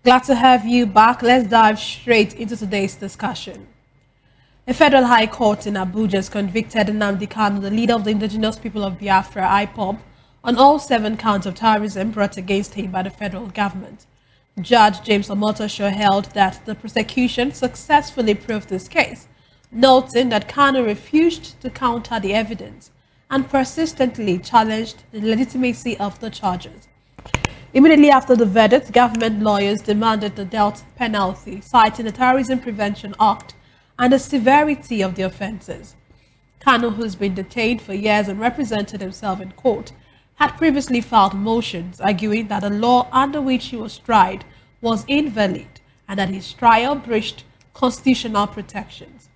Glad to have you back. Let's dive straight into today's discussion. A federal high court in Abuja has convicted Nnamdi Kanu, the leader of the indigenous people of Biafra, IPOB, on all 7 counts of terrorism brought against him by the federal government. Judge James Omotosho held that the prosecution successfully proved this case, noting that Kanu refused to counter the evidence and persistently challenged the legitimacy of the charges. Immediately after the verdict, government lawyers demanded the death penalty, citing the Terrorism Prevention Act and the severity of the offences. Kanu, who's been detained for years and represented himself in court, had previously filed motions arguing that the law under which he was tried was invalid and that his trial breached constitutional protections.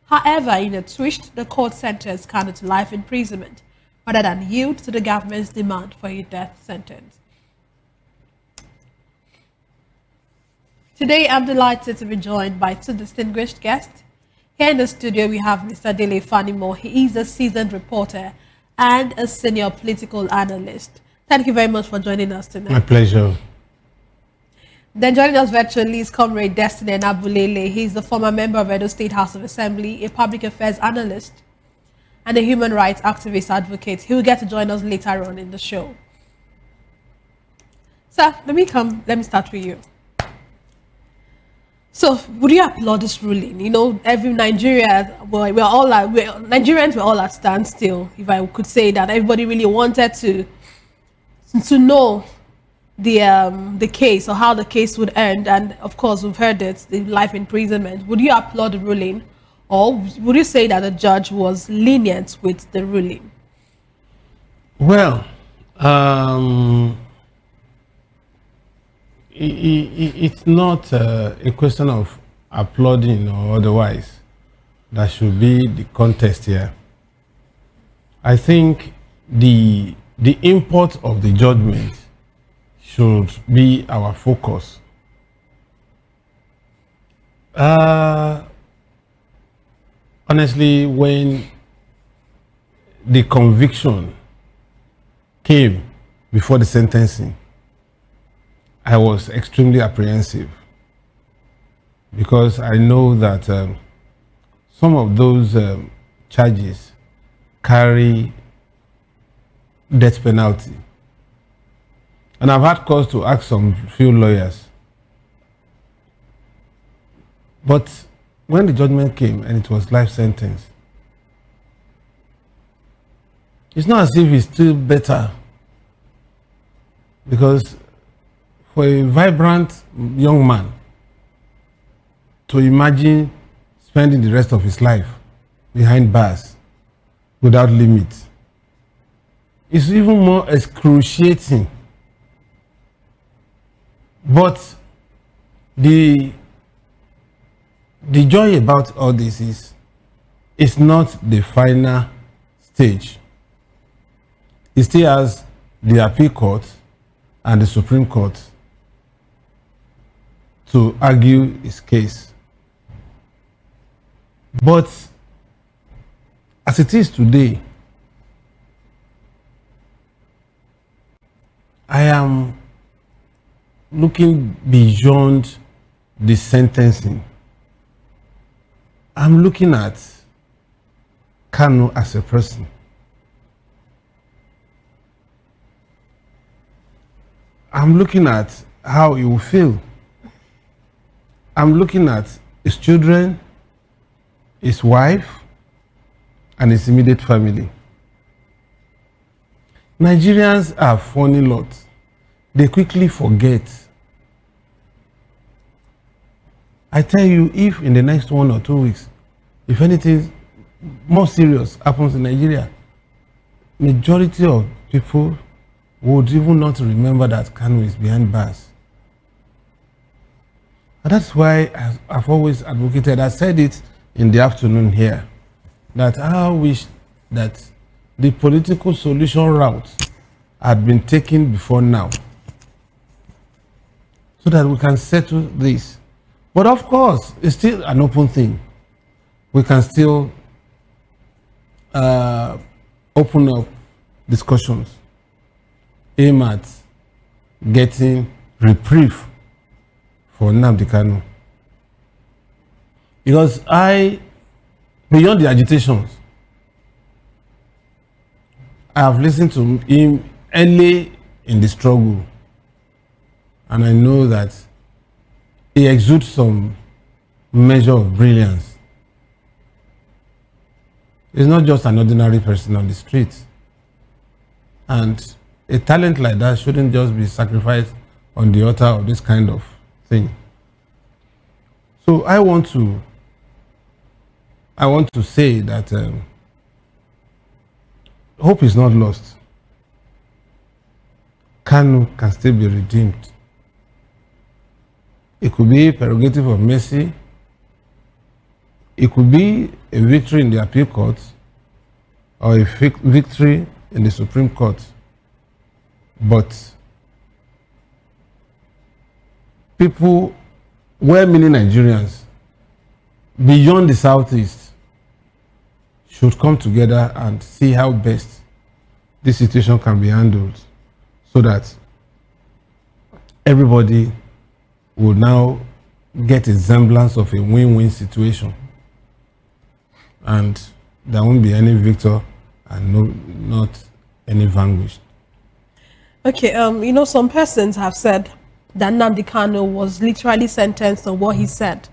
However, in a twist, the court sentenced Kanu to life imprisonment rather than yield to the government's demand for a death sentence. Today, I'm delighted to be joined by 2 distinguished guests. Here in the studio, we have Mr. Dele Fanimo. He is a seasoned reporter and a senior political analyst. Thank you very much for joining us tonight. My pleasure. Then joining us virtually is Comrade Destiny Nabulele. He is the former member of Edo State House of Assembly, a public affairs analyst, and a human rights activist advocate. He will get to join us later on in the show. Sir, let me start with you. So, would you applaud this ruling? You know, every Nigerians were all at standstill, if I could say that. Everybody really wanted to know the case or how the case would end, and of course, we've heard it, the life imprisonment. Would you applaud the ruling, or would you say that the judge was lenient with the ruling? Well, it's not a question of applauding or otherwise. That should be the context here. I think the import of the judgment should be our focus. Honestly, when the conviction came before the sentencing, I was extremely apprehensive because I know that some of those charges carry death penalty. And I've had cause to ask some few lawyers. But when the judgment came and it was life sentence, it's not as if it's still better, because for a vibrant young man to imagine spending the rest of his life behind bars without limit is even more excruciating. But the joy about all this is it's not the final stage. It still has the appeal court and the Supreme Court to argue his case. But as it is today, I am looking beyond the sentencing. I'm looking at Kanu as a person. I'm looking at how he will feel. I'm looking at his children, his wife, and his immediate family. Nigerians are funny lot. They quickly forget. I tell you, if in the next 1 or 2 weeks, if anything more serious happens in Nigeria, majority of people would even not remember that Kanu is behind bars. And that's why I've always advocated, I said it in the afternoon here, that I wish that the political solution route had been taken before now, so that we can settle this. But of course, it's still an open thing. We can still open up discussions, aim at getting reprieve for Nnamdi Kanu. Because beyond the agitations, I have listened to him early in the struggle, and I know that he exudes some measure of brilliance. He's not just an ordinary person on the street. And a talent like that shouldn't just be sacrificed on the altar of this kind of thing. So I want to say that hope is not lost. Kanu can still be redeemed. It could be a prerogative of mercy. It could be a victory in the appeal court or a victory in the Supreme Court. But people, well-meaning Nigerians, beyond the Southeast, should come together and see how best this situation can be handled so that everybody will now get a semblance of a win-win situation. And there won't be any victor and not any vanquished. Okay, some persons have said that Nnamdi Kanu was literally sentenced on what he said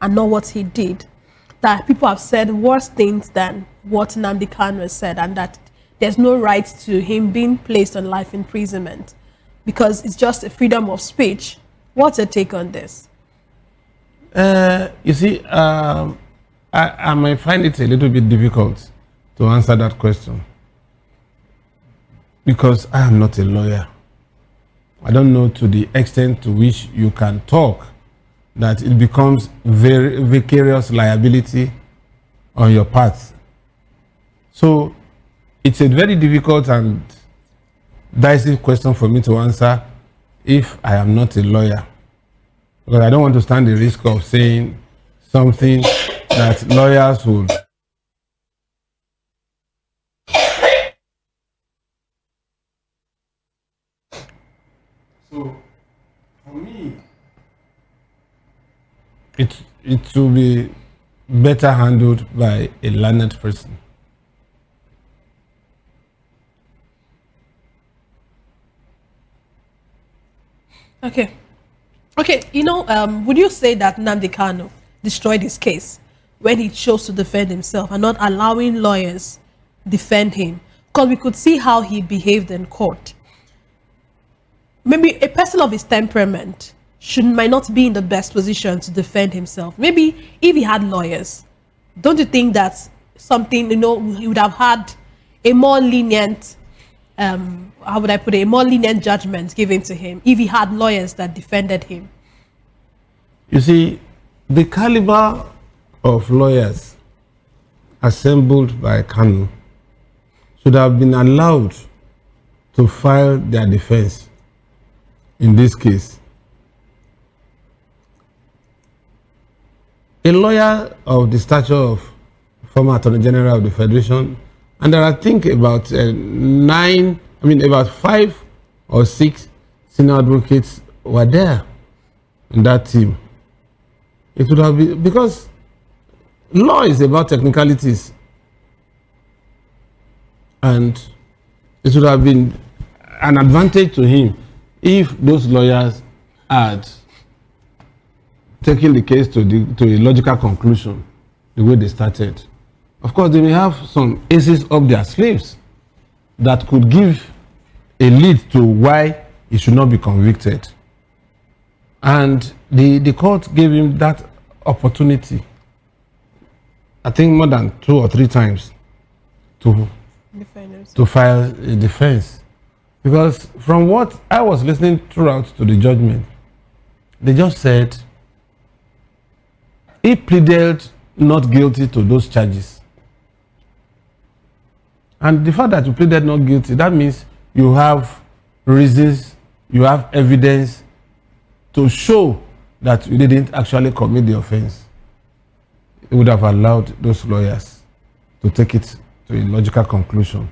and not what he did. That people have said worse things than what Nnamdi Kanu has said, and that there's no right to him being placed on life imprisonment because it's just a freedom of speech. What's your take on this? You see, I might find it a little bit difficult to answer that question because I am not a lawyer. I don't know to the extent to which you can talk that it becomes very vicarious liability on your part. So it's a very difficult and dicey question for me to answer if I am not a lawyer, because I don't want to stand the risk of saying something that lawyers would So for me, it will be better handled by a learned person. Okay. Would you say that Nnamdi Kanu destroyed his case when he chose to defend himself and not allowing lawyers defend him? Because we could see how he behaved in court. Maybe a person of his temperament might not be in the best position to defend himself. Maybe if he had lawyers, don't you think that's something, he would have had a more lenient, how would I put it, a more lenient judgment given to him if he had lawyers that defended him? You see, the caliber of lawyers assembled by Kanu should have been allowed to file their defense in this case. A lawyer of the stature of former Attorney General of the Federation, and there are, I think, about 5 or 6 senior advocates were there in that team. It would have been, because law is about technicalities, and it would have been an advantage to him if those lawyers had taken the case to a logical conclusion the way they started. Of course, they may have some aces up their sleeves that could give a lead to why he should not be convicted. And the court gave him that opportunity, I think more than 2 or 3 times, to file a defense. Because from what I was listening throughout to the judgment, they just said he pleaded not guilty to those charges. And the fact that you pleaded not guilty, that means you have reasons, you have evidence to show that you didn't actually commit the offense. It would have allowed those lawyers to take it to a logical conclusion.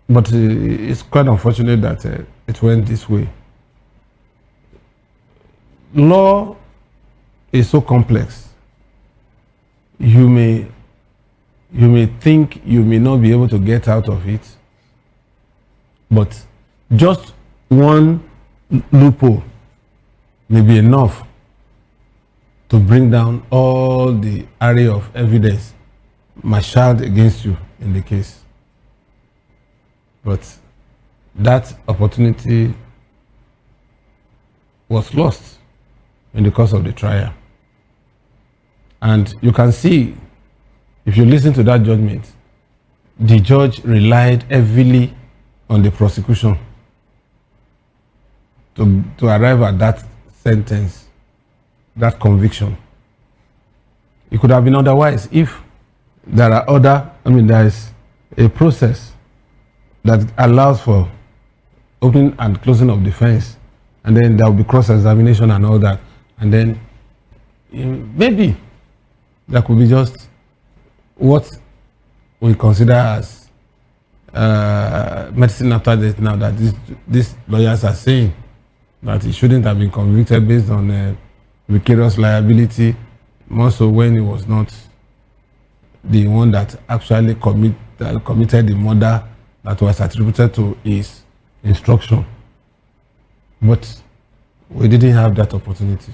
But it's quite unfortunate that it went this way. law is so complex. You may think you may not be able to get out of it, but just one loophole may be enough to bring down all the array of evidence marshaled against you in the case. But that opportunity was lost in the course of the trial. And you can see, if you listen to that judgment, the judge relied heavily on the prosecution to arrive at that sentence, that conviction. It could have been otherwise if there are other, there is a process that allows for opening and closing of defense, and then there will be cross-examination and all that, and then maybe there could be just what we consider as medicine after death now, that these lawyers are saying that he shouldn't have been convicted based on vicarious liability, more so when he was not the one that actually committed the murder that was attributed to his instruction. But we didn't have that opportunity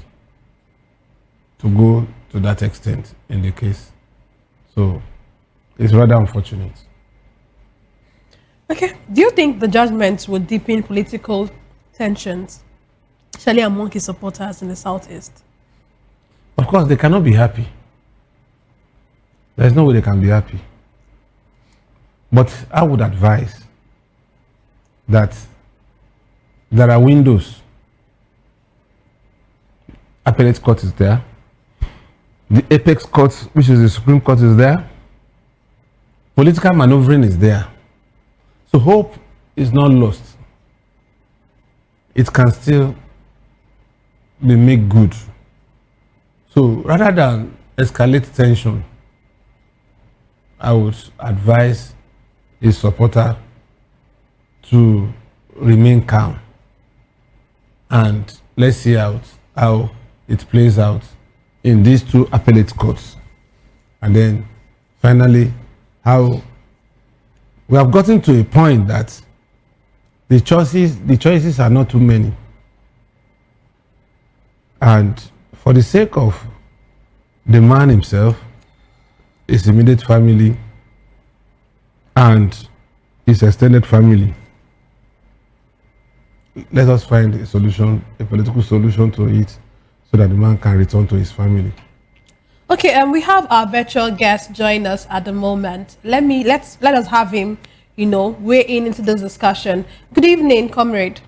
to go to that extent in the case. So it's rather unfortunate. Okay. Do you think the judgments would deepen political tensions, especially among his supporters in the Southeast? Of course, they cannot be happy. There's no way they can be happy. But I would advise that there are windows. Appellate court is there. The apex court, which is the Supreme Court, is there. Political maneuvering is there. So hope is not lost. It can still be made good. So rather than escalate tension, I would advise his supporter to remain calm, and let's see how it plays out in these two appellate courts, and then finally how we have gotten to a point that the choices are not too many, and for the sake of the man himself, his immediate family, and his extended family, let us find a solution, a political solution to it, so that the man can return to his family. Okay, and we have our virtual guest join us at the moment. Let us have him, weigh in into this discussion. Good evening, comrade.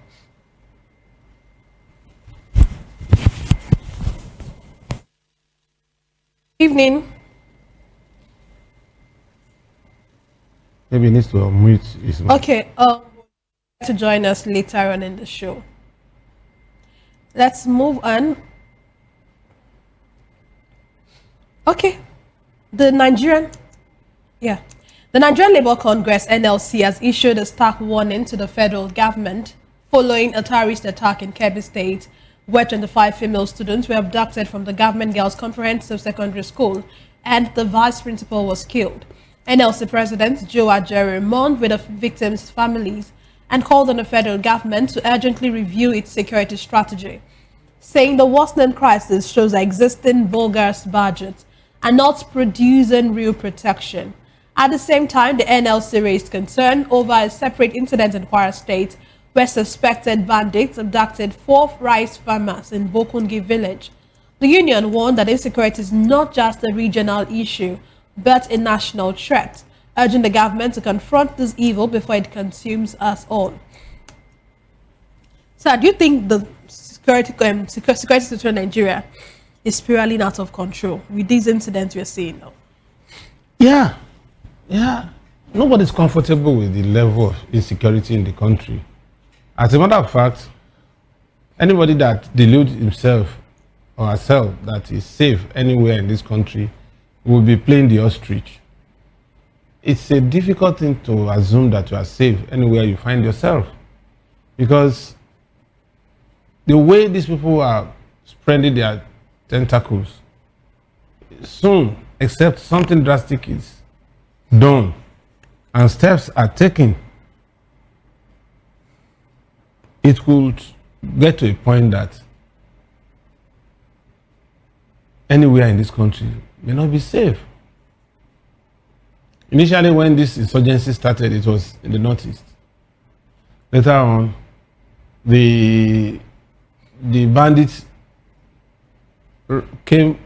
Evening. Maybe he needs to unmute his mic. Okay, to join us later on in the show. Let's move on. Okay, the Nigerian Labour Congress (NLC) has issued a stark warning to the federal government following a terrorist attack in Kebbi State, where 25 female students were abducted from the Government Girls Comprehensive Secondary School, and the vice principal was killed. NLC President Joe Ajere mourned with the victims' families and called on the federal government to urgently review its security strategy, saying the worsening crisis shows that existing bogus budgets are not producing real protection. At the same time, the NLC raised concern over a separate incident in Kwara State where suspected bandits abducted 4 rice farmers in Bokungi village. The union warned that insecurity is not just a regional issue, but a national threat, urging the government to confront this evil before it consumes us all. So, do you think the security situation in Nigeria is spiraling out of control with these incidents we're seeing now? Yeah. Nobody's comfortable with the level of insecurity in the country. As a matter of fact, anybody that deludes himself or herself that is safe anywhere in this country will be playing the ostrich. It's a difficult thing to assume that you are safe anywhere you find yourself, because the way these people are spreading their tentacles. Soon, except something drastic is done and steps are taken, it could get to a point that anywhere in this country may not be safe. Initially, when this insurgency started, it was in the northeast. Later on, the bandits came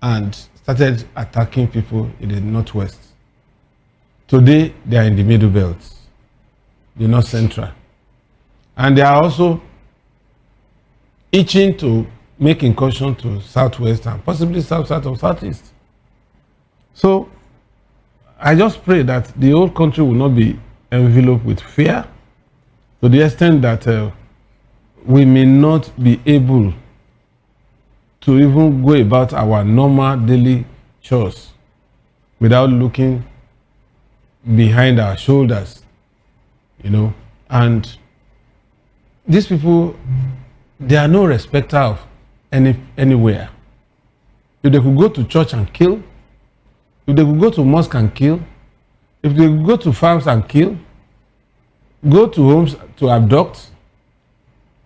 and started attacking people in the northwest. Today, they are in the middle belt, the north central. And they are also itching to make incursion to southwest and possibly south or southeast. So, I just pray that the whole country will not be enveloped with fear to the extent that we may not be able to even go about our normal daily chores without looking behind our shoulders, you know. And these people, they are no respecter of anywhere. If they could go to church and kill, if they could go to mosque and kill, if they could go to farms and kill, go to homes to abduct,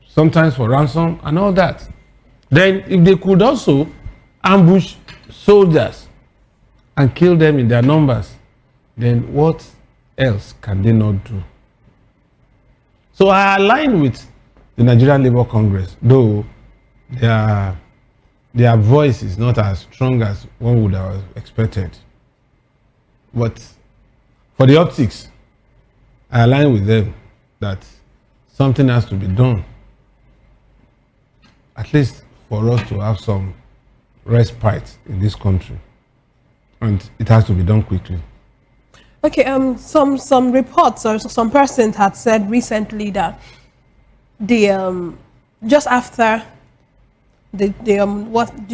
sometimes for ransom and all that. Then if they could also ambush soldiers and kill them in their numbers, then what else can they not do? So I align with the Nigerian Labour Congress, though their voice is not as strong as one would have expected. But for the optics, I align with them that something has to be done, at least for us to have some respite in this country. And it has to be done quickly. Okay, some reports or some persons had said recently that the just after the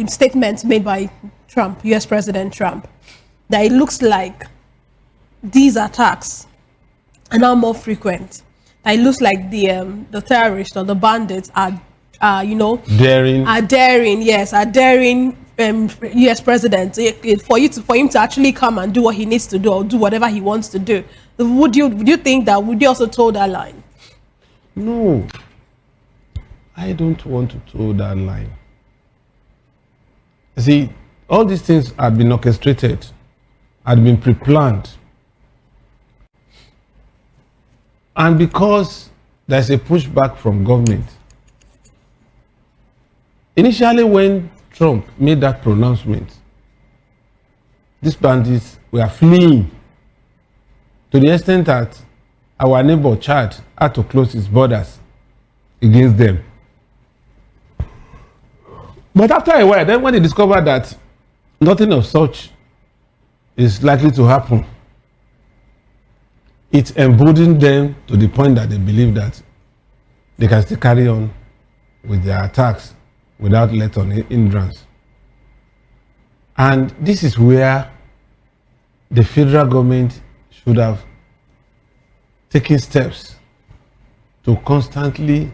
statements made by Trump, U.S. President Trump, that it looks like these attacks are now more frequent. That it looks like the terrorists or the bandits are daring U.S. president for him to actually come and do what he needs to do or do whatever he wants to do. Would you think that? Would you also toe that line? No, I don't want to toe that line. See, all these things had been orchestrated, had been pre-planned. And because there's a pushback from government, initially when Trump made that pronouncement, these bandits were fleeing to the extent that our neighbor Chad had to close his borders against them. But after a while, then when they discovered that nothing of such is likely to happen, it emboldened them to the point that they believe that they can still carry on with their attacks without let on hindrance. And this is where the federal government should have taken steps to constantly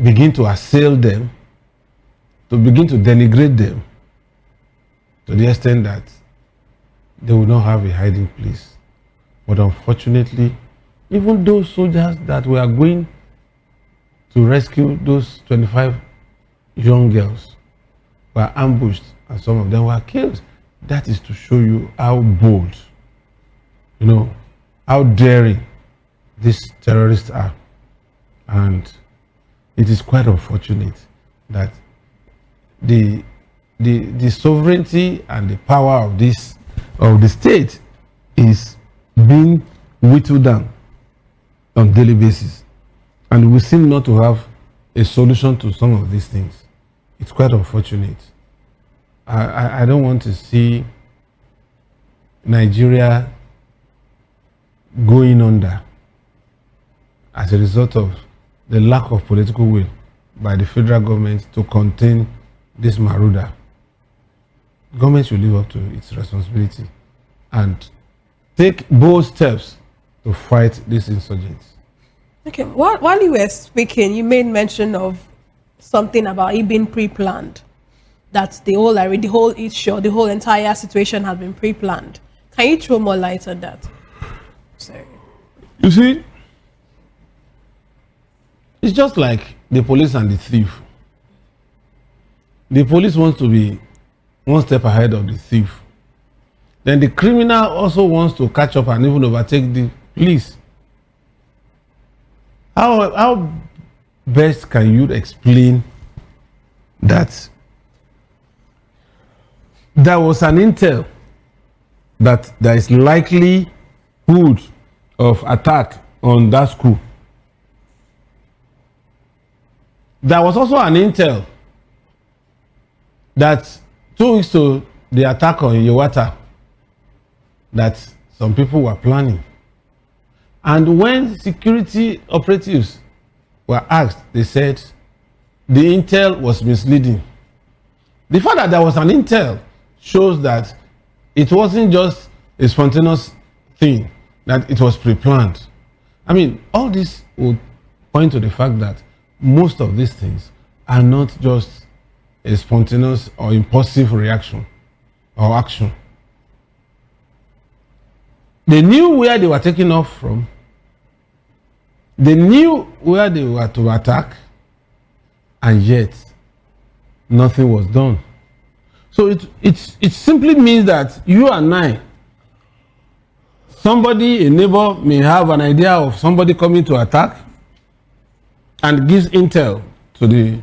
begin to assail them, to begin to denigrate them, to the extent that they will not have a hiding place. But unfortunately, even those soldiers that were going to rescue those 25 young girls were ambushed and some of them were killed. That is to show you how bold, how daring these terrorists are. And it is quite unfortunate that the sovereignty and the power of the state is being whittled down on a daily basis. And we seem not to have a solution to some of these things. It's quite unfortunate. I don't want to see Nigeria going under as a result of the lack of political will by the federal government to contain this marauder. Government should live up to its responsibility and take bold steps to fight these insurgents. Okay, while you were speaking, you made mention of something about it being pre-planned. That the whole issue, the whole entire situation has been pre-planned. Can you throw more light on that? Sorry. You see, it's just like the police and the thief. The police wants to be one step ahead of the thief. Then the criminal also wants to catch up and even overtake the police. How best can you explain that there was an intel that there is likelihood of attack on that school? There was also an intel that 2 weeks to the attack on Yewata, that some people were planning. And when security operatives were asked, they said the intel was misleading. The fact that there was an intel shows that it wasn't just a spontaneous thing, that it was pre-planned. I mean, all this would point to the fact that most of these things are not just a spontaneous or impulsive reaction or action. They knew where they were taking off from. They knew where they were to attack, and yet nothing was done. So it simply means that you and I, somebody, a neighbor, may have an idea of somebody coming to attack and gives intel to the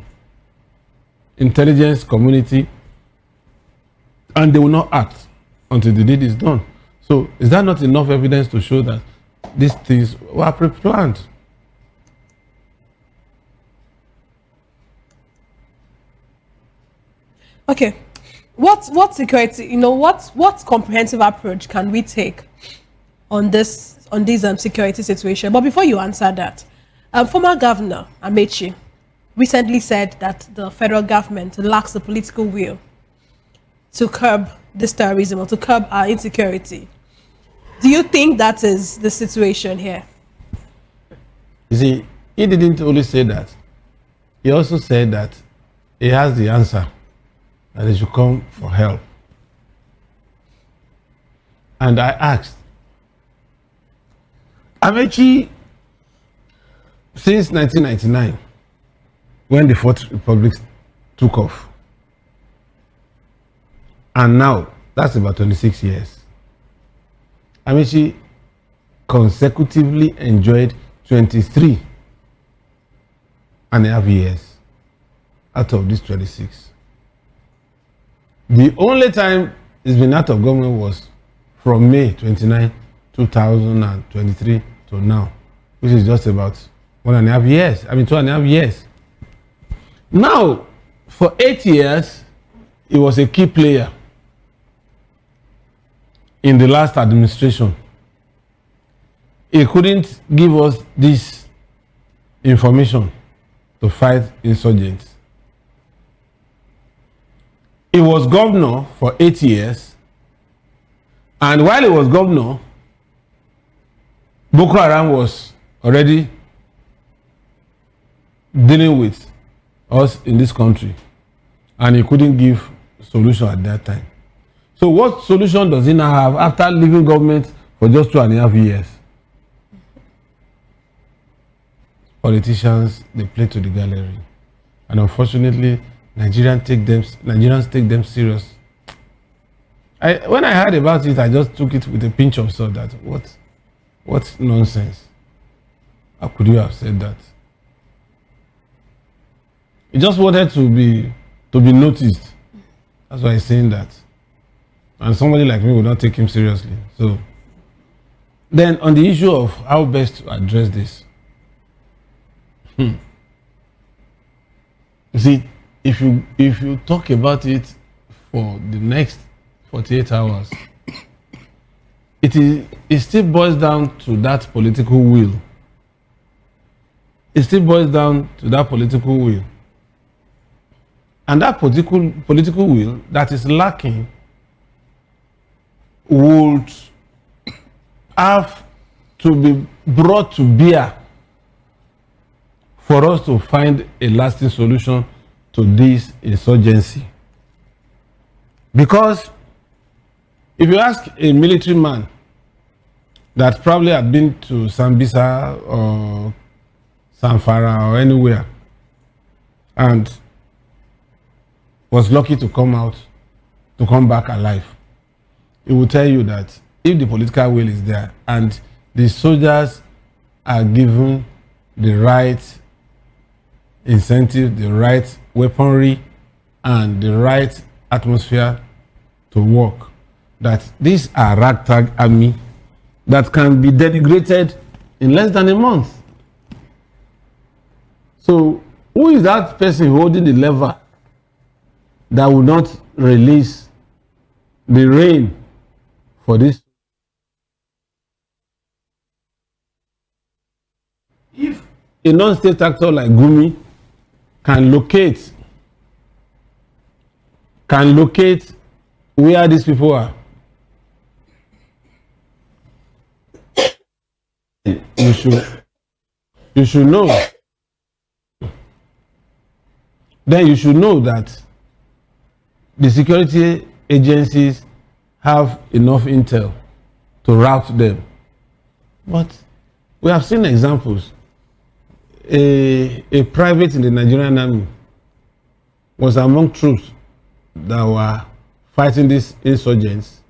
intelligence community, and they will not act until the deed is done. So is that not enough evidence to show that these things were pre-planned? Okay, what security? What comprehensive approach can we take on this security situation? But before you answer that, former Governor Amechi recently said that the federal government lacks the political will to curb this terrorism or to curb our insecurity. Do you think that is the situation here? You see, he didn't only say that. He also said that he has the answer, that they should come for help. And I asked, Amechi, since 1999, when the Fourth Republic took off, and now, that's about 26 years, Amechi consecutively enjoyed 23 and a half years out of these 26. The only time he's been out of government was from May 29, 2023 to now, which is just about 1.5 years. 2.5 years. Now, for 8 years, he was a key player in the last administration. He couldn't give us this information to fight insurgents. He was governor for 8 years, and while he was governor, Boko Haram was already dealing with us in this country, and he couldn't give solution at that time. So what solution does he now have after leaving government for just 2.5 years? Politicians, they play to the gallery, and unfortunately, Nigerians take them serious. When I heard about it, I just took it with a pinch of salt. That what nonsense? How could you have said that? He just wanted to be noticed. That's why he's saying that. And somebody like me would not take him seriously. So then, on the issue of how best to address this, you see, if you talk about it for the next 48 hours, it still boils down to that political will. It still boils down to that political will. And that political will that is lacking would have to be brought to bear for us to find a lasting solution to this insurgency. Because if you ask a military man that probably had been to Sambisa or Zamfara or anywhere and was lucky to come back alive, he will tell you that if the political will is there and the soldiers are given the right incentive, the right weaponry, and the right atmosphere to work, that these are ragtag army that can be denigrated in less than a month. So who is that person holding the lever that will not release the rain for this? If a non-state actor like Gumi can locate where these people are, you should know. Then you should know that the security agencies have enough intel to route them. But we have seen examples. A private in the Nigerian army was among troops that were fighting these insurgents,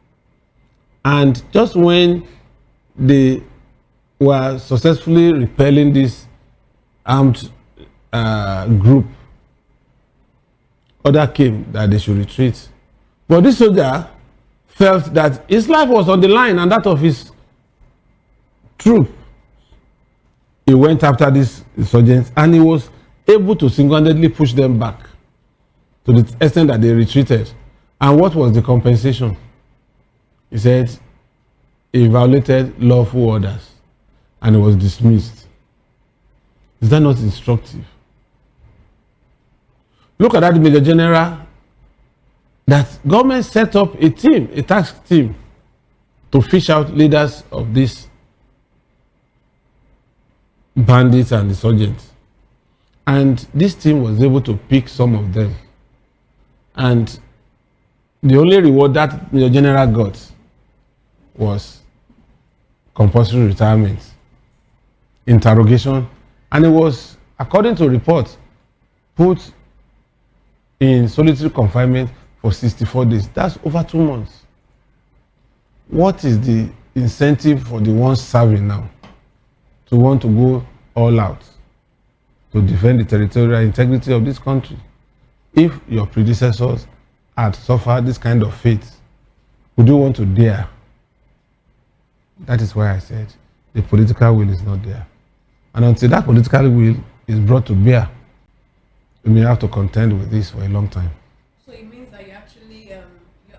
and just when they were successfully repelling this armed group, order came that they should retreat. But this soldier felt that his life was on the line and that of his troop. He went after these insurgents and he was able to single-handedly push them back to the extent that they retreated. And what was the compensation? He said he violated lawful orders and he was dismissed. Is that not instructive? Look at that Major General, that government set up a team, a task team, to fish out leaders of these bandits and insurgents. And this team was able to pick some of them. And the only reward that Major General got was compulsory retirement, interrogation, and it was, according to reports, put in solitary confinement for 64 days. That's over 2 months. What is the incentive for the ones serving now to want to go all out to defend the territorial integrity of this country? If your predecessors had suffered this kind of fate, would you want to dare? That is why I said the political will is not there. And until that political will is brought to bear, we may have to contend with this for a long time. So it means that you're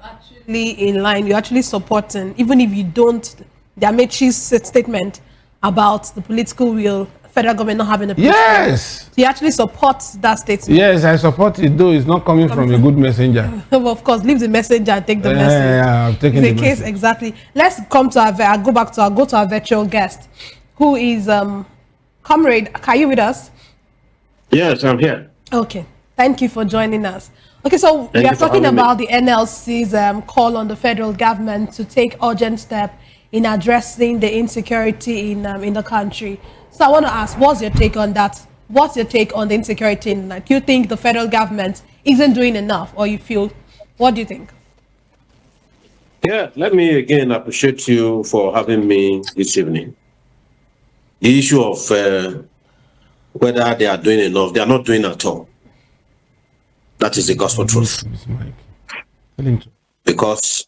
actually in line, you're actually supporting, even if you don't, the Amaechi's statement about the political will, federal government not having a political Yes! will. You actually support that statement. Yes, I support it, though it's not coming from a good messenger. Well, of course, leave the messenger and take the message. Yeah, I've taken the case, message. exactly. Let's come to go to our virtual guest, who is Comrade. Are you with us? Yes, I'm here. Okay, thank you for joining us. Okay, so we Thank are you for talking having me. about the NLC's call on the federal government to take urgent steps in addressing the insecurity in the country. So I want to ask, what's your take on that? What's your take on the insecurity? Do you think the federal government isn't doing enough, or you feel? What do you think? Yeah, let me again appreciate you for having me this evening. The issue of whether they are doing enough, they are not doing at all. That is the gospel truth. Because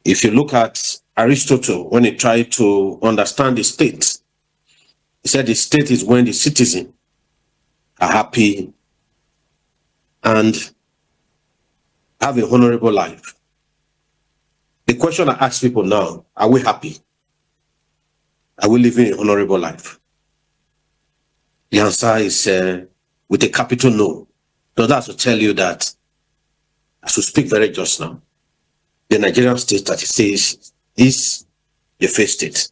if you look at Aristotle, when he tried to understand the state, he said the state is when the citizens are happy and have a honorable life. The question I ask people now, are we happy? Are we living a honorable life? The answer is with a capital no. So that's to tell you that, as we speak very just now, the Nigerian state that it says is the failed state.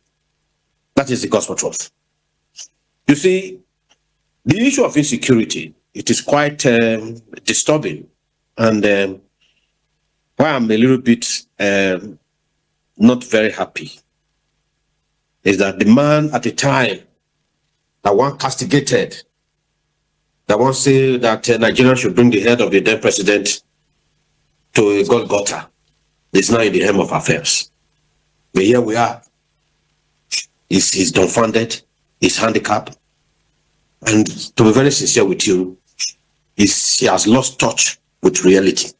That is the gospel truth. You see, The issue of insecurity, it is quite disturbing. And why I'm a little bit not very happy is that the man at the time that one castigated, that one say that Nigeria should bring the head of the then president to a Golgotha, is now in the helm of affairs. But here we are. He's dumbfounded, he's handicapped, and to be very sincere with you, he has lost touch with reality.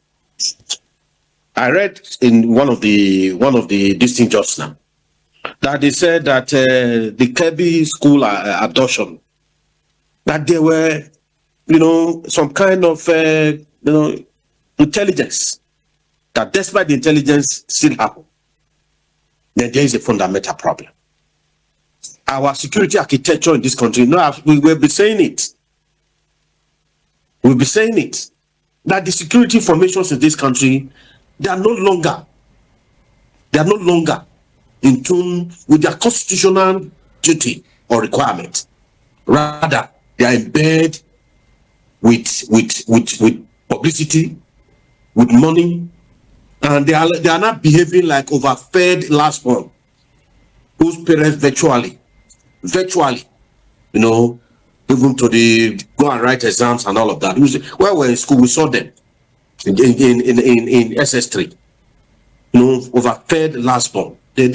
I read in one of the distinct just now that they said that the Kebbi school abduction, that there were, some kind of, intelligence, that despite the intelligence still happened, then there is a fundamental problem. Our security architecture in this country, we will be saying it. We'll be saying it, that the security formations in this country, they are no longer in tune with their constitutional duty or requirement. Rather, they are in bed with publicity, with money, and they are not behaving like overfed last born, whose parents virtually, even to the go and write exams and all of that. When we were in school, we saw them in SS3. Overfed last born. They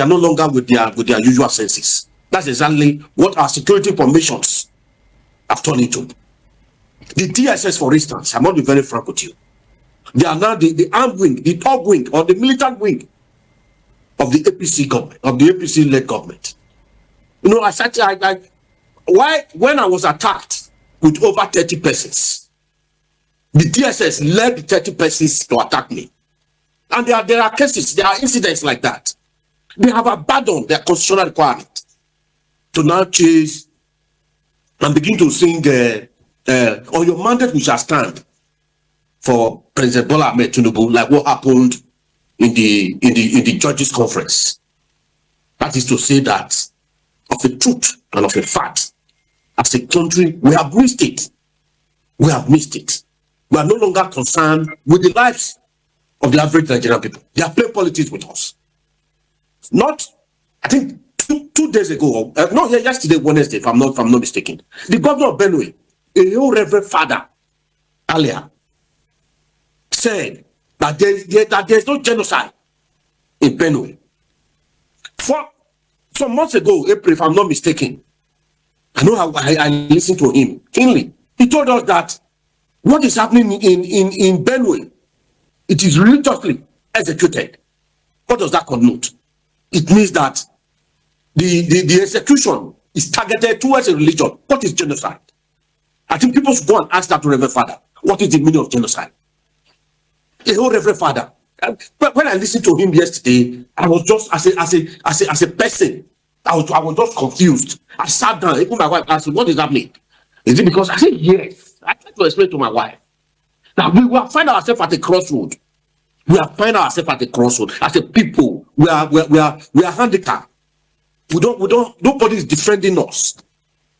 are no longer with their usual senses. That's exactly what our security formations have turned into. The DSS, for instance, I must be very frank with you. They are now the armed wing, the top wing, or the militant wing of the APC government, of the APC-led government. When I was attacked with over 30 persons, the DSS led the 30 persons to attack me. And there are cases, there are incidents like that. They have abandoned their constitutional requirement to now chase and begin to sing, on your mandate we shall stand for President Bola Ahmed Tinubu, like what happened in the judges' conference. That is to say that of the truth and of the fact, as a country, we have missed it. We have missed it. We are no longer concerned with the lives of the average Nigerian people. They are playing politics with us. Not, I think, two days ago, yesterday, Wednesday, if I'm not mistaken, the governor of Benue, a whole reverend father, earlier, said that there's no genocide in Benue. For some months ago, April, if I'm not mistaken, I know I listened to him keenly. He told us that what is happening in Benue, it is religiously executed. What does that connote? It means that the execution is targeted towards a religion. What is genocide? I think people should go and ask that to Reverend Father. What is the meaning of genocide? A whole Reverend Father. But when I listened to him yesterday, I was just as a person, I was just confused. I sat down, even my wife asked me, what does that mean? Is it because I said yes? I tried to explain to my wife that we will find ourselves at a crossroad. We are finding ourselves at a crossroad. As a people, we are handicapped. Nobody is defending us.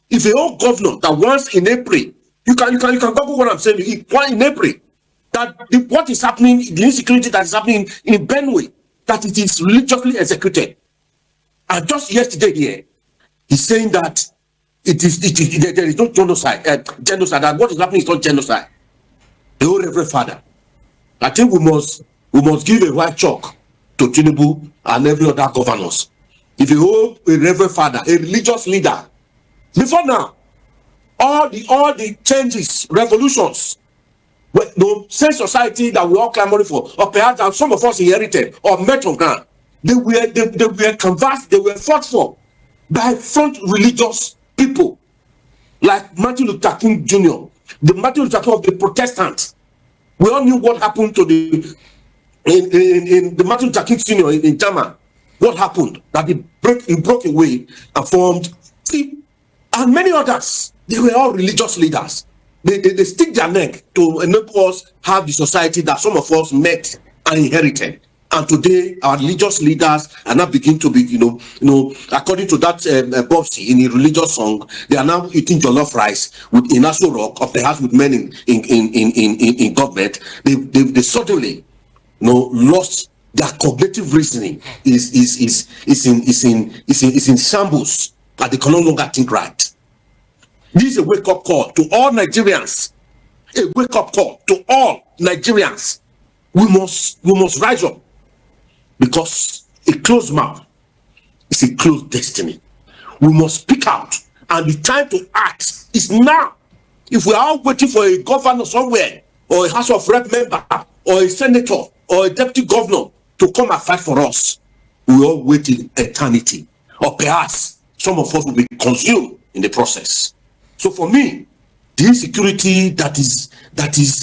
If a whole governor that once in April, you can Google what I'm saying. In April, that what is happening, the insecurity that is happening in Benue, that it is religiously executed. And just yesterday here, he's saying that there is no genocide. Genocide. That what is happening is not genocide. The whole Reverend Father. I think we must give a white chalk to Tinubu and every other governors. If you hold a Reverend Father, a religious leader, before now, all the changes, revolutions, the same society that we all clamoring for, or perhaps that some of us inherited or met on ground, they were canvassed, they were fought for by front religious people like Martin Luther King Jr., the Martin Luther King of the Protestants. We all knew what happened to the Martin Luther King Sr. in Germany. What happened? That he broke away and formed. See, and many others, they were all religious leaders. They stick their neck to enable us have the society that some of us met and inherited. And today, our religious leaders are now beginning to be, according to that Bobsy in a religious song, they are now eating jollof rice with in Aso Rock, or perhaps with men in government. They suddenly, lost their cognitive reasoning. Is in shambles, and they can no longer think right. This is a wake-up call to all Nigerians. A wake-up call to all Nigerians. We must rise up, because a closed mouth is a closed destiny. We must speak out, and the time to act is now. If we are all waiting for a governor somewhere, or a House of Rep member, or a senator, or a deputy governor to come and fight for us, we will all wait in eternity, or perhaps some of us will be consumed in the process. So for me, the insecurity that is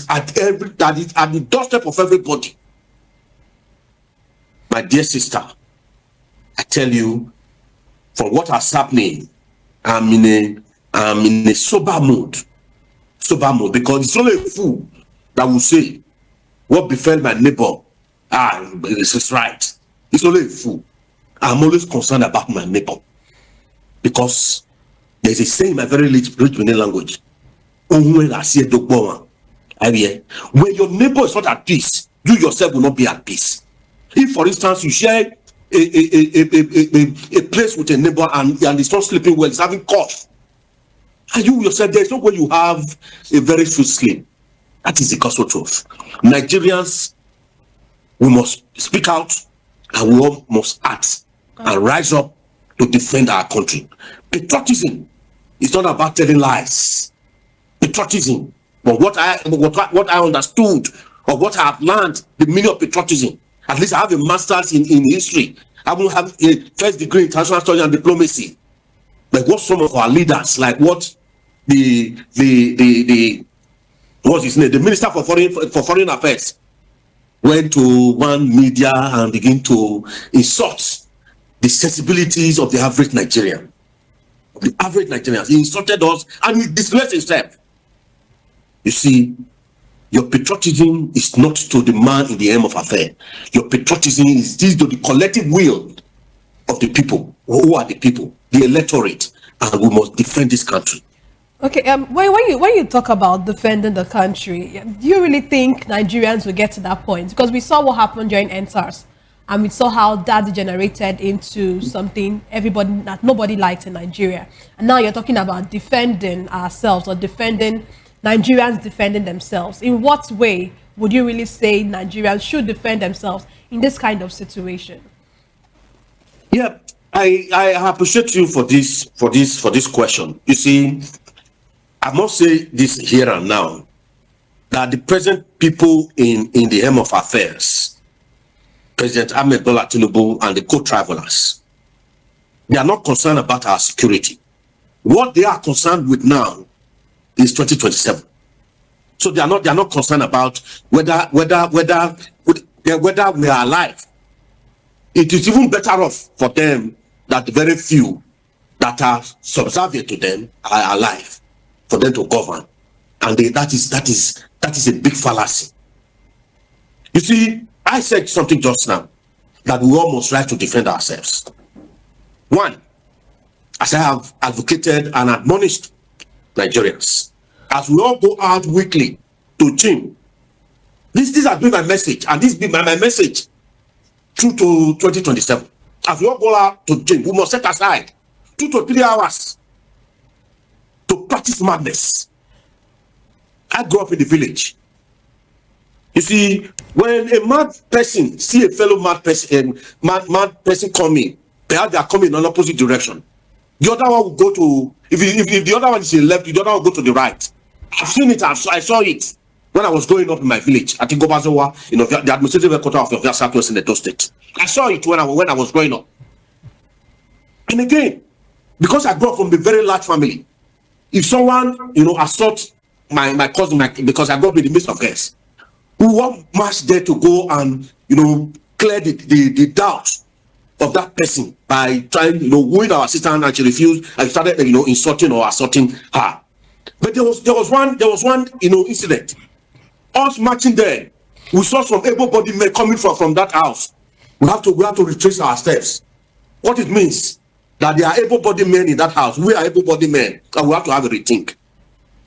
at the doorstep of everybody, my dear sister, I tell you, from what has happening, I'm in a sober mood, because it's only a fool that will say what befell my neighbor. This is right. It's only a fool. I'm always concerned about my neighbor, because there's a saying in my very rich Benin language. When your neighbor is not at peace, you yourself will not be at peace. If, for instance, you share a place with a neighbor and it's not sleeping well, it's having cough, and you yourself, there's no way you have a very sweet sleep. That is the gospel truth. Nigerians, we must speak out, and we all must act and rise up to defend our country. Patriotism is not about telling lies. Patriotism, but what I understood, or what I have learned, the meaning of patriotism. At least I have a master's in history. I won't have a first degree in international studies and diplomacy. Like what some of our leaders, like what what's his name, the Minister for Foreign Affairs, went to one media and began to insult the sensibilities of the average Nigerian. The average Nigerians. He insulted us and he disgraced himself. You see, your patriotism is not to the man in the aim of affair. Your patriotism is to the collective will of the people. Who are the people? The electorate. And we must defend this country. Okay, when you talk about defending the country, do you really think Nigerians will get to that point? Because we saw what happened during NSARS, and we saw how that degenerated into something nobody liked in Nigeria. And now you're talking about defending ourselves, or defending Nigerians defending themselves. In what way would you really say Nigerians should defend themselves in this kind of situation? Yeah, I appreciate you for this question. You see, I must say this here and now, that the present people in the helm of affairs, President Ahmed Bola Tinubu and the co-travelers, they are not concerned about our security. What they are concerned with now is 2027. So they are not concerned about whether we are alive. It is even better off for them that the very few that are subservient to them are alive, for them to govern. And that is a big fallacy. You see, I said something just now, that we all must try to defend ourselves. One, as I have advocated and admonished Nigerians, as we all go out weekly to gym, this has been my message, and this will be my message through to 2027. As we all go out to gym, we must set aside 2 to 3 hours to practice madness. I grew up in the village. You see, when a mad person see a fellow mad person coming, perhaps they are coming in an opposite direction. The other one will go to, if the other one is in the left, the other one will go to the right. I've seen it. I saw it when I was growing up in my village. I think Gobazowa, the administrative headquarters of Biafra Southwest in Edo State. I saw it when I was growing up. And again, because I grew up from a very large family, if someone assault my cousin, because I grew up in the midst of girls, we want march there to go and clear the doubt of that person by trying wooing our sister, and she refused and started insulting or assaulting her. But there was one incident. Us marching there, we saw some able-bodied men coming from that house We have to retrace our steps. What it means that there are able-bodied men in that house. We are able-bodied men, and we have to have a rethink.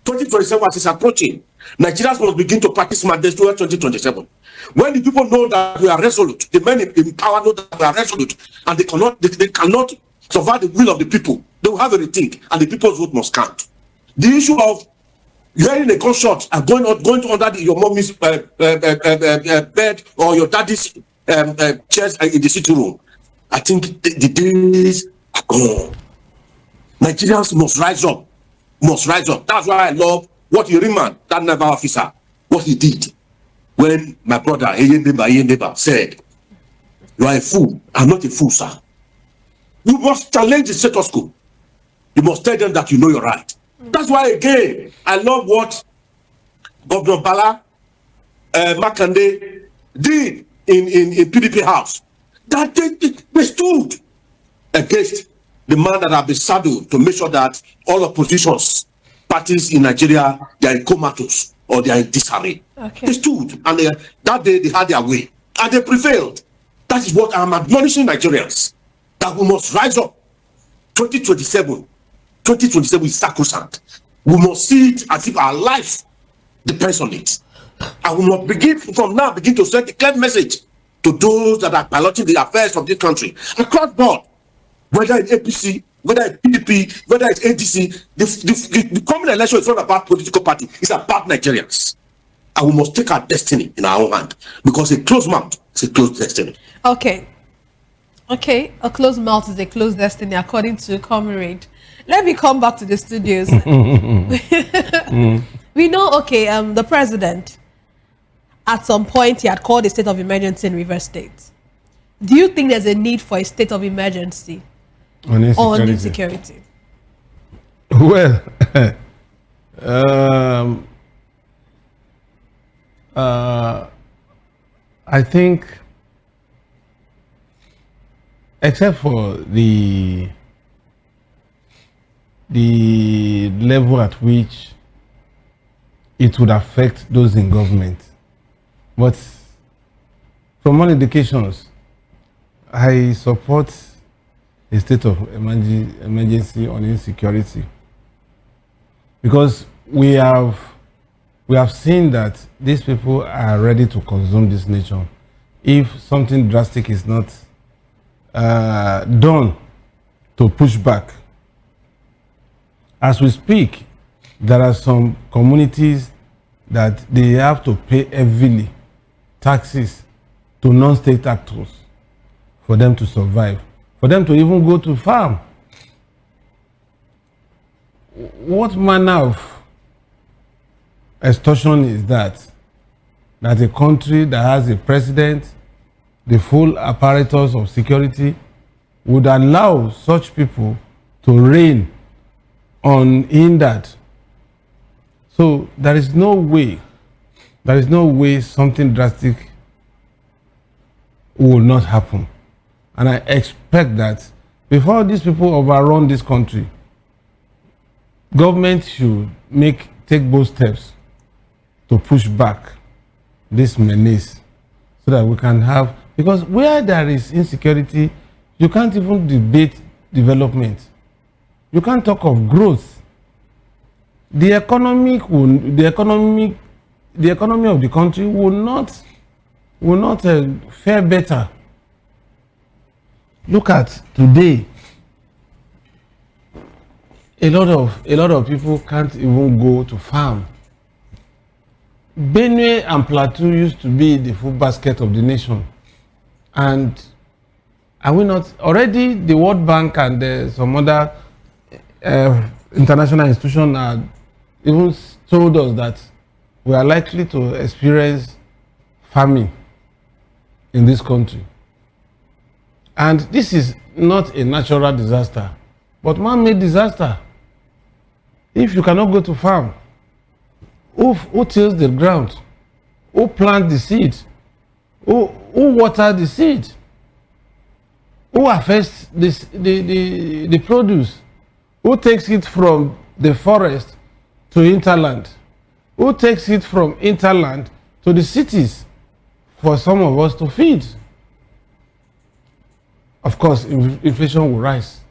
2027 is approaching. Nigerians must begin to practice madness towards 2027. When the people know that we are resolute, the men in power know that we are resolute, and they cannot survive the will of the people, they will have a rethink, and the people's vote must count. The issue of hearing a gunshot and going under your mommy's bed or your daddy's chairs in the sitting room, I think the days are gone. Nigerians must rise up. Must rise up. That's why I love what Yeriman, that naval officer, what he did when my brother Eyendeba said, "You are a fool. I'm not a fool, sir." You must challenge the status quo. You must tell them that you know you're right. That's why, again, I love what Governor Bala Makande did in PDP House. That they stood against the man that have been saddled to make sure that all oppositions parties in Nigeria, they are in comatose or they are in disarray. Okay. They stood, and that day they had their way, and they prevailed. That is what I'm admonishing Nigerians, that we must rise up. 2027 is sacrosanct. We must see it as if our life depends on it. And we must begin to send a clear message to those that are piloting the affairs of this country across board, whether it's APC, whether it's PDP, whether it's ADC. The coming election is not about political party, it's about Nigerians. And we must take our destiny in our own hand, because a closed mouth is a closed destiny. Okay, a closed mouth is a closed destiny, according to Comrade. Let me come back to the studios. We know, the president, at some point, he had called a state of emergency in Rivers State. Do you think there's a need for a state of emergency on insecurity? Well, I think, except for the level at which it would affect those in government, but from all indications, I support a state of emergency on insecurity, because we have seen that these people are ready to consume this nation if something drastic is not done to push back. As we speak, there are some communities that they have to pay heavily taxes to non-state actors for them to survive, for them to even go to farm. What manner of extortion is that? That a country that has a president, the full apparatus of security, would allow such people to reign unhindered. So there is no way something drastic will not happen. And I expect that before these people overrun this country, government should take bold steps to push back this menace, so that we can have, because where there is insecurity, you can't even debate development. You can't talk of growth. The economy of the country will not fare better. Look at today. A lot of people can't even go to farm. Benue and Plateau used to be the food basket of the nation, and are we not already? The World Bank and some other international institutions are even told us that we are likely to experience famine in this country. And this is not a natural disaster, but man-made disaster. If you cannot go to farm, who tills the ground? Who plants the seed? Who waters the seed? Who affects the produce? Who takes it from the forest to hinterland? Who takes it from hinterland to the cities for some of us to feed? of course, inflation will rise.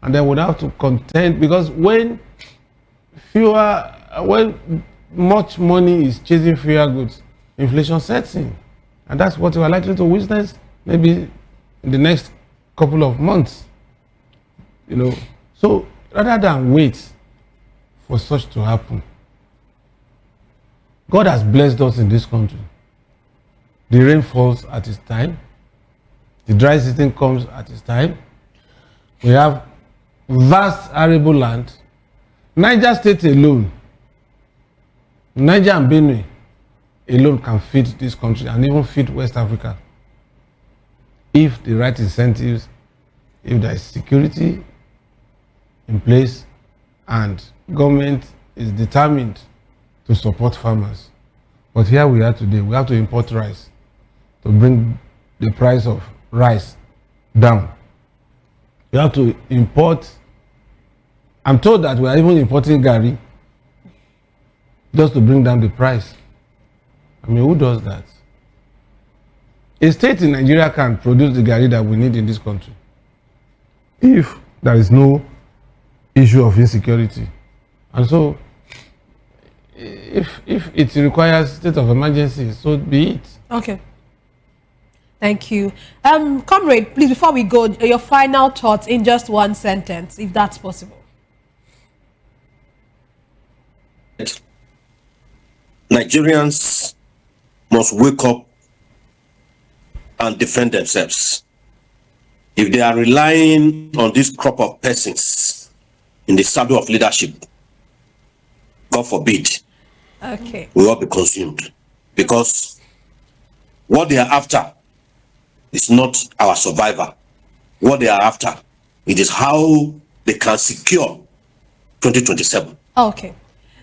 And then we'll have to contend, because when much money is chasing fewer goods, inflation sets in. And that's what we are likely to witness maybe in the next couple of months. You know, so rather than wait for such to happen, God has blessed us in this country. The rain falls at its time. The dry season comes at its time. We have vast arable land. Niger State alone, Niger and Benue alone can feed this country and even feed West Africa if the right incentives, if there is security in place and government is determined to support farmers. But here we are today, we have to import rice to bring the price of rice down. We have to import, I'm told that we are even importing gari just to bring down the price. I mean, who does that? A state in Nigeria can produce the gari that we need in this country if there is no issue of insecurity. And so, if it requires state of emergency, so be it. Okay. Thank you. Comrade, please, before we go, your final thoughts in just one sentence, if that's possible. Nigerians must wake up and defend themselves. If they are relying on this crop of persons in the saddle of leadership, God forbid, okay, we will be consumed. Because what they are after is not our survival. What they are after, it is how they can secure 2027. Okay.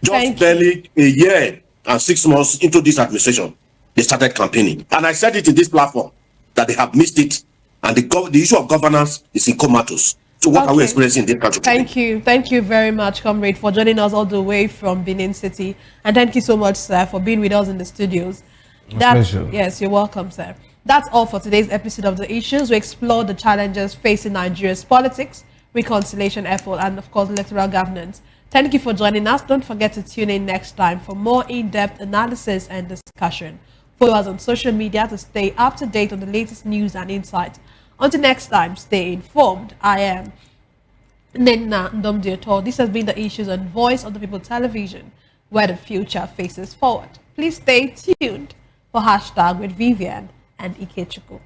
Just barely a year and 6 months into this administration, they started campaigning. And I said it in this platform that they have missed it. And the issue of governance is in comatose. So what are we experiencing in this country today? Thank you. Thank you very much, Comrade, for joining us all the way from Benin City. And thank you so much, sir, for being with us in the studios. Pleasure. Yes, you're welcome, sir. That's all for today's episode of The Issues. We explore the challenges facing Nigeria's politics, reconciliation effort, and of course, electoral governance. Thank you for joining us. Don't forget to tune in next time for more in-depth analysis and discussion. Follow us on social media to stay up to date on the latest news and insights. Until next time, stay informed. I am Nnamdi Kanu. This has been The Issues on Voice of the People Television, where the future faces forward. Please stay tuned for hashtag with Vivian and Ikechukwu.